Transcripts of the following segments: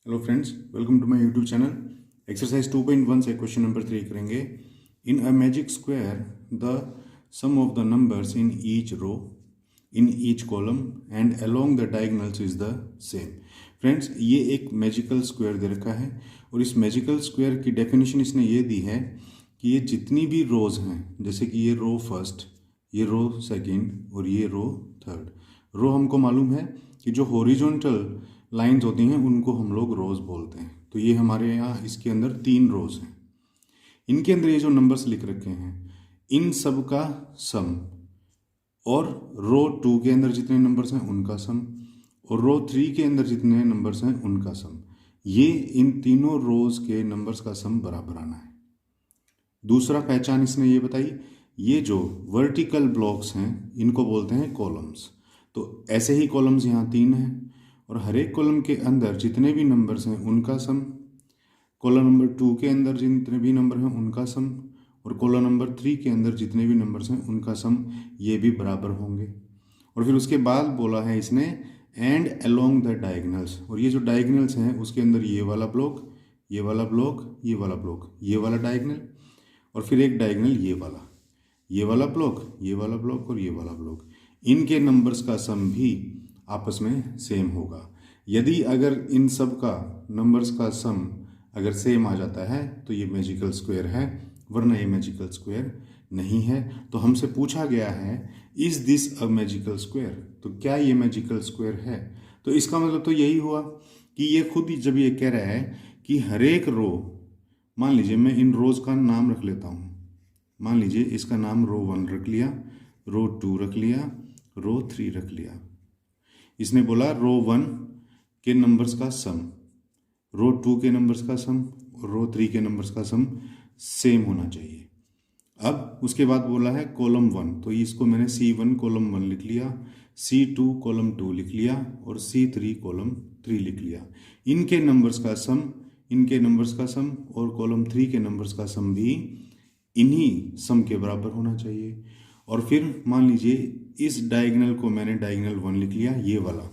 Hello friends, welcome to my YouTube channel. Exercise 2.1 से question number 3 करेंगे। In a magic square the sum of the numbers in each row in each column and along the diagonals is the same. Friends, ये एक magical square दे रखा है और इस magical square की definition इसने ये दी है कि ये जितनी भी रोज हैं, जैसे कि ये रो फर्स्ट, ये रो सेकंड और ये रो थर्ड। रो हमको मालूम है कि जो हॉरिजॉन्टल लाइंस होती हैं उनको हम लोग रोज बोलते हैं। तो ये हमारे यहाँ इसके अंदर 3 रोज हैं। इनके अंदर ये जो नंबर्स लिख रखे हैं इन सब का सम, और रो 2 के अंदर जितने नंबर्स हैं उनका सम, और रो 3 के अंदर जितने नंबर्स हैं उनका सम, ये इन तीनों रोज के नंबर्स का सम बराबर आना है। दूसरा पहचान इसने ये बताई, ये जो वर्टिकल ब्लॉक्स हैं इनको बोलते हैं कॉलम्स। तो ऐसे ही कॉलम्स यहाँ 3 हैं और हर एक कॉलम के अंदर जितने भी नंबर्स हैं उनका सम, कॉलम नंबर 2 के अंदर जितने भी नंबर हैं उनका सम, और कॉलम नंबर 3 के अंदर जितने भी नंबर्स हैं उनका सम, ये भी बराबर होंगे। और फिर उसके बाद बोला है इसने एंड अलोंग द डायगोनल्स, और ये जो डायगोनल्स हैं उसके अंदर ये वाला ब्लॉक, ये वाला ब्लॉक, ये वाला ब्लॉक, ये वाला डायगोनल, और फिर एक डायगोनल ये वाला, ये वाला ब्लॉक, ये वाला ब्लॉक और ये वाला ब्लॉक, इनके नंबर्स का सम भी आपस में सेम होगा। यदि अगर इन सब का नंबर्स का सम अगर सेम आ जाता है तो ये मैजिकल स्क्वायर है, वरना ये मैजिकल स्क्वायर नहीं है। तो हमसे पूछा गया है is this a magical square, तो क्या ये मैजिकल स्क्वायर है? तो इसका मतलब तो यही हुआ कि ये खुद ही जब ये कह रहा है कि हर एक रो, मान लीजिए मैं इन रोज का नाम रख लेता हूँ, मान लीजिए इसका नाम रो 1 रख लिया, रो 2 रख लिया, रो 3 रख लिया। इसने बोला रो 1 के नंबर्स का सम, रो 2 के नंबर्स का सम और रो 3 के नंबर्स का सम सेम होना चाहिए। अब उसके बाद बोला है कॉलम 1, तो इसको मैंने C1 कॉलम 1 लिख लिया, C2 कॉलम 2 लिख लिया और C3 कॉलम 3 लिख लिया। इनके नंबर्स का सम, इनके नंबर्स का सम और कॉलम 3 के नंबर्स का सम भी इन्हीं सम के बराबर होना चाहिए। और फिर मान लीजिए इस डायगोनल को मैंने डायगोनल 1 लिख लिया, ये वाला,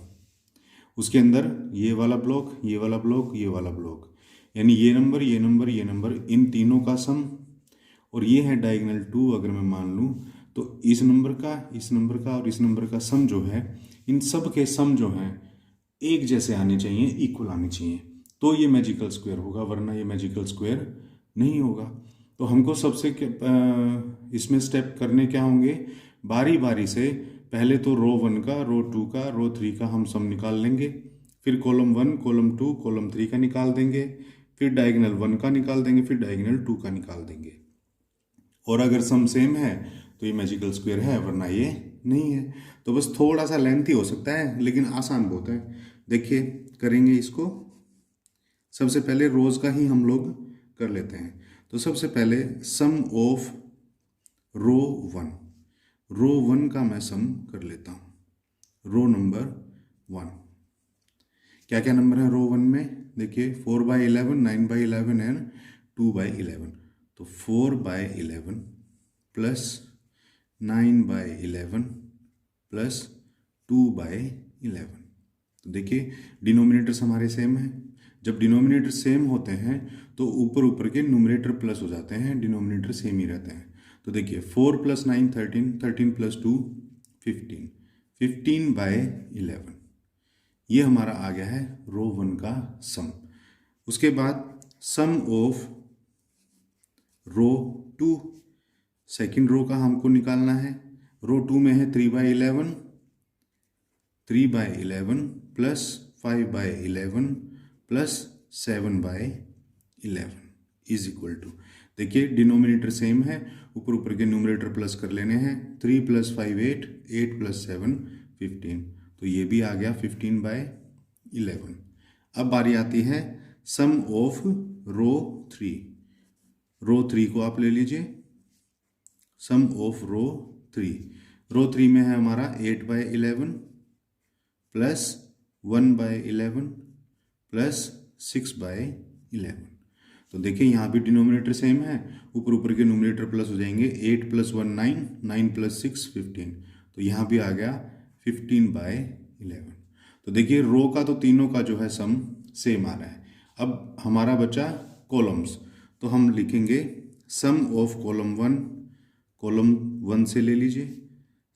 उसके अंदर ये वाला ब्लॉक, ये वाला ब्लॉक, ये वाला ब्लॉक, यानी ये नंबर, ये नंबर, ये नंबर, इन तीनों का सम, और ये है डायगोनल 2 अगर मैं मान लूँ, तो इस नंबर का, इस नंबर का और इस नंबर का सम जो है, इन सब के सम जो हैं एक जैसे आने चाहिए, इक्वल आने चाहिए, तो ये मैजिकल स्क्वायर होगा, वरना ये मैजिकल स्क्वायर नहीं होगा। तो हमको सबसे इसमें स्टेप करने क्या होंगे, बारी बारी से पहले तो रो 1 का, रो 2 का, रो 3 का हम सम निकाल लेंगे, फिर कॉलम 1, कॉलम 2, कॉलम 3 का निकाल देंगे, फिर डायगोनल 1 का निकाल देंगे, फिर डायगोनल 2 का निकाल देंगे। और अगर सम सेम है तो ये मैजिकल स्क्वायर है, वरना ये नहीं है। तो बस थोड़ा सा लेंथी हो सकता है लेकिन आसान बहुत है। देखिए करेंगे इसको, सबसे पहले रोज का ही हम लोग कर लेते हैं। तो सबसे पहले सम ऑफ रो 1, रो 1 का मैं सम कर लेता हूँ। रो नंबर 1, क्या क्या नंबर है रो 1 में? देखिए 4/11, 9/11 एंड 2/11। तो 4/11 प्लस 9/11 प्लस 2/11। तो देखिए डिनोमिनेटर्स हमारे सेम हैं। जब डिनोमिनेटर सेम होते हैं तो ऊपर ऊपर के न्यूमरेटर प्लस हो जाते हैं, डिनोमिनेटर सेम ही रहते हैं। तो देखिए 4 + 9 13, 13 + 2 15, 15/11, ये हमारा आ गया है रो 1 का सम। उसके बाद sum of row 2, second row का हमको निकालना है। रो 2 में है 3/11, 3/11 plus 5/11 plus 7/11 is equal to, देखिए डिनोमिनेटर सेम है, ऊपर ऊपर के न्यूमरेटर प्लस कर लेने हैं। 3 + 5 8, 8 + 7 15, तो ये भी आ गया 15/11। अब बारी आती है सम ऑफ रो 3, रो 3 को आप ले लीजिए। सम ऑफ रो 3, रो 3 में है हमारा 8/11 प्लस 1/11 प्लस 6/11। तो देखिए यहाँ भी डिनोमिनेटर सेम है, ऊपर ऊपर के न्यूमरेटर प्लस हो जाएंगे। 8 + 1 9, 9 + 6 15, तो यहाँ भी आ गया 15/11। तो देखिए रो का तो तीनों का जो है सम सेम आ रहा है। अब हमारा बचा कॉलम्स, तो हम लिखेंगे सम ऑफ कॉलम 1, कॉलम 1 से ले लीजिए,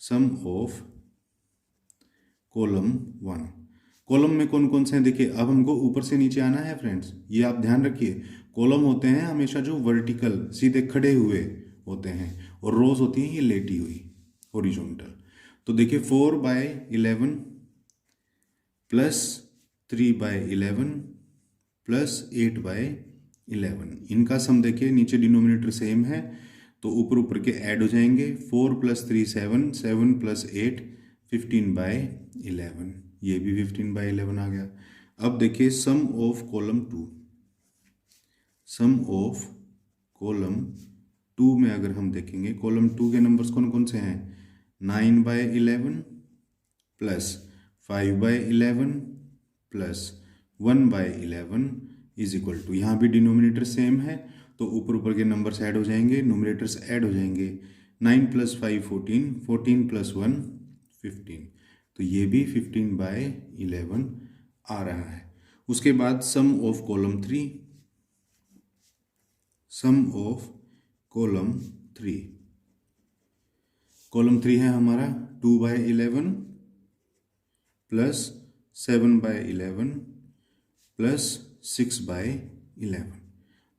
सम ऑफ कॉलम 1। कॉलम में कौन कौन से हैं देखिए, अब हमको ऊपर से नीचे आना है फ्रेंड्स, ये आप ध्यान रखिए। कॉलम होते हैं हमेशा जो वर्टिकल सीधे खड़े हुए होते हैं, और रोज होती हैं ये लेटी हुई हॉरिजॉन्टल। तो देखिए 4/11 प्लस 3/11 प्लस 8/11, इनका सम देखिए, नीचे डिनोमिनेटर सेम है तो ऊपर ऊपर के ऐड हो जाएंगे। 4 + 3 7, 7 + 8 15/11, ये भी 15/11 आ गया। अब देखिए sum of column 2, sum of column 2 में अगर हम देखेंगे, कॉलम 2 के नंबर्स कौन कौन से हैं, 9/11 plus 5/11 plus 1/11 is equal to, यहाँ भी डिनोमिनेटर सेम है तो ऊपर ऊपर के नंबर्स ऐड हो जाएंगे, नोमिनेटर्स ऐड हो जाएंगे। 9 + 5 14, 14 + 1 15, तो ये भी 15/11 आ रहा है। उसके बाद sum of column 3, sum of column 3, column 3 है हमारा 2/11 प्लस 7/11 प्लस 6/11।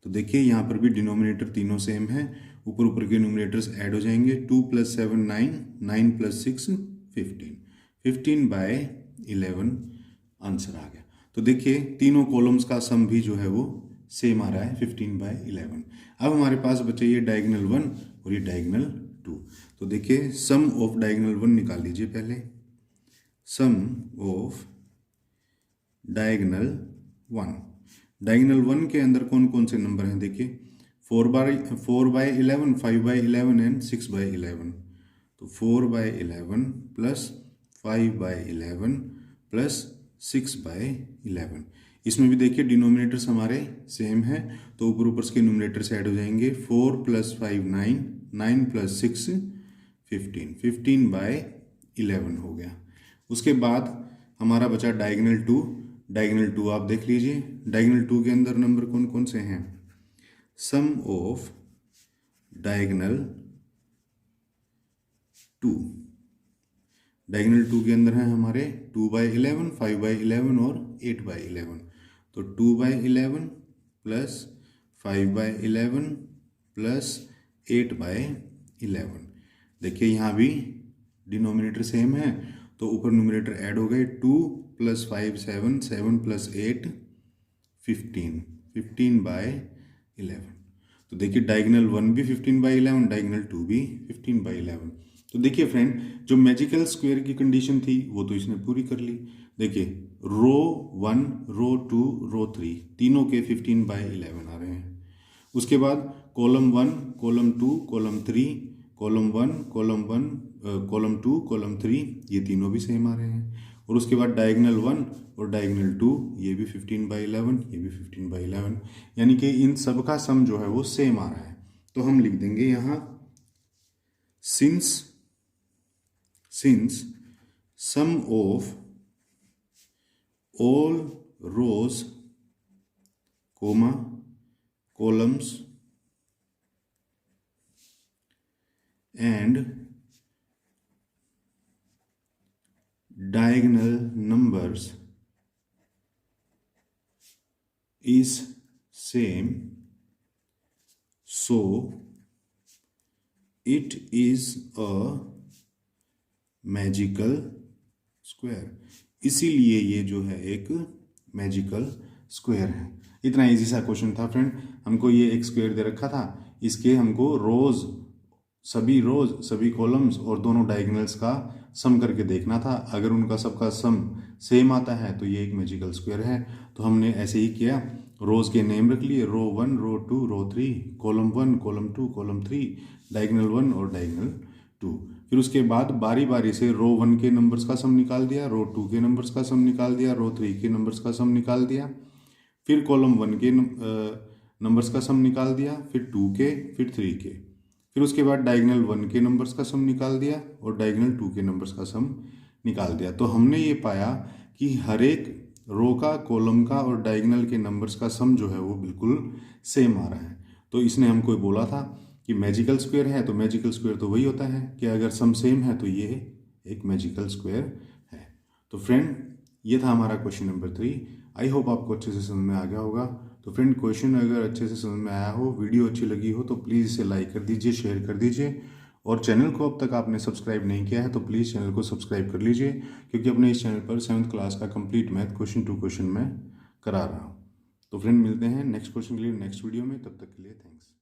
तो देखिए यहाँ पर भी डिनोमिनेटर तीनों सेम है, ऊपर ऊपर के न्यूमिनेटर्स ऐड हो जाएंगे। 2 + 7 9, 9 + 6 15, 15/11 आंसर आ गया। तो देखिए तीनों कॉलम्स का सम भी जो है वो सेम आ रहा है 15/11। अब हमारे पास बचे ये डायगोनल 1 और ये डायगोनल 2। तो देखिए सम ऑफ डायगोनल 1 निकाल लीजिए पहले, सम ऑफ डायगोनल 1। डायगोनल 1 के अंदर कौन कौन से नंबर हैं देखिए, 4/11, 5/11 एंड 6/11। तो 4/11 प्लस 5/11 प्लस 6/11, इसमें भी देखिए डिनोमिनेटर्स हमारे सेम है तो ऊपर ऊपर के न्यूमिनेटर्स ऐड हो जाएंगे। 4 + 5 9, 9 + 6 15, 15/11 हो गया। उसके बाद हमारा बचा डायगोनल 2। डायगोनल 2 आप देख लीजिए, डायगोनल 2 के अंदर नंबर कौन कौन से हैं, सम ऑफ डायगोनल 2, डायगोनल 2 के अंदर हैं हमारे 2/11, 5/11 और 8/11। तो 2/11 प्लस 5/11 प्लस 8/11, देखिए यहाँ भी डिनोमिनेटर सेम है तो ऊपर न्यूमिनेटर ऐड हो गए। 2 + 5 7, 7 + 8 15, 15/11। तो देखिए डायगोनल 1 भी 15/11, डायगोनल 2 भी 15/11। तो देखिए फ्रेंड, जो मैजिकल स्क्वायर की कंडीशन थी वो तो इसने पूरी कर ली। देखिए रो 1, रो 2, रो 3 तीनों के 15/11 आ रहे हैं। उसके बाद column 1, column 2, column 3, column 1, column 1, column 2, column 3 ये तीनों भी सेम आ रहे हैं। और उसके बाद डायगोनल 1 और डायगोनल 2 ये भी 15/11, ये भी 15/11, यानी कि इन सब का सम जो है वो सेम आ रहा है। तो हम लिख देंगे यहाँ since sum of all rows, comma, columns and diagonal numbers is same, so it is a magical square, इसीलिए ये जो है एक मैजिकल स्क्वायर है। इतना इजी सा क्वेश्चन था फ्रेंड। हमको ये एक स्क्वायर दे रखा था, इसके हमको रोज, सभी कॉलम्स और दोनों डायगोनल्स का सम करके देखना था। अगर उनका सबका सम सेम आता है तो ये एक मैजिकल स्क्वायर है। तो हमने ऐसे ही किया, रोज के नेम रख लिए, रो 1, रो 2, रो 3, कॉलम 1, कॉलम 2, कॉलम 3, डायगोनल 1 और डायगोनल 2। फिर उसके बाद बारी बारी से रो 1 के नंबर्स का सम निकाल दिया, रो 2 के नंबर्स का सम निकाल दिया, रो 3 के नंबर्स का सम निकाल दिया, फिर कॉलम 1 के नंबर्स का सम निकाल दिया, फिर 2 के, फिर 3 के, फिर उसके बाद डायगोनल 1 के नंबर्स का सम निकाल दिया और डायगोनल 2 के नंबर्स का सम निकाल दिया। तो हमने ये पाया कि हर एक रो का, कॉलम का और डायगोनल के नंबर्स का सम जो है वो बिल्कुल सेम आ रहा है। तो इसने हमको बोला था कि मैजिकल स्क्वायर है, तो मैजिकल स्क्वायर तो वही होता है कि अगर सम सेम है तो ये एक मैजिकल स्क्वायर है। तो फ्रेंड ये था हमारा क्वेश्चन नंबर 3। आई होप आपको अच्छे से समझ में आ गया होगा। तो फ्रेंड क्वेश्चन अगर अच्छे से समझ में आया हो, वीडियो अच्छी लगी हो तो प्लीज़ इसे लाइक कर दीजिए, शेयर कर दीजिए, और चैनल को अब तक आपने सब्सक्राइब नहीं किया है तो प्लीज़ चैनल को सब्सक्राइब कर लीजिए, क्योंकि अपने इस चैनल पर 7th क्लास का complete math question to question मैं करा रहा हूँ। तो फ्रेंड मिलते हैं नेक्स्ट क्वेश्चन के लिए नेक्स्ट वीडियो में, तब तक के लिए थैंक्स।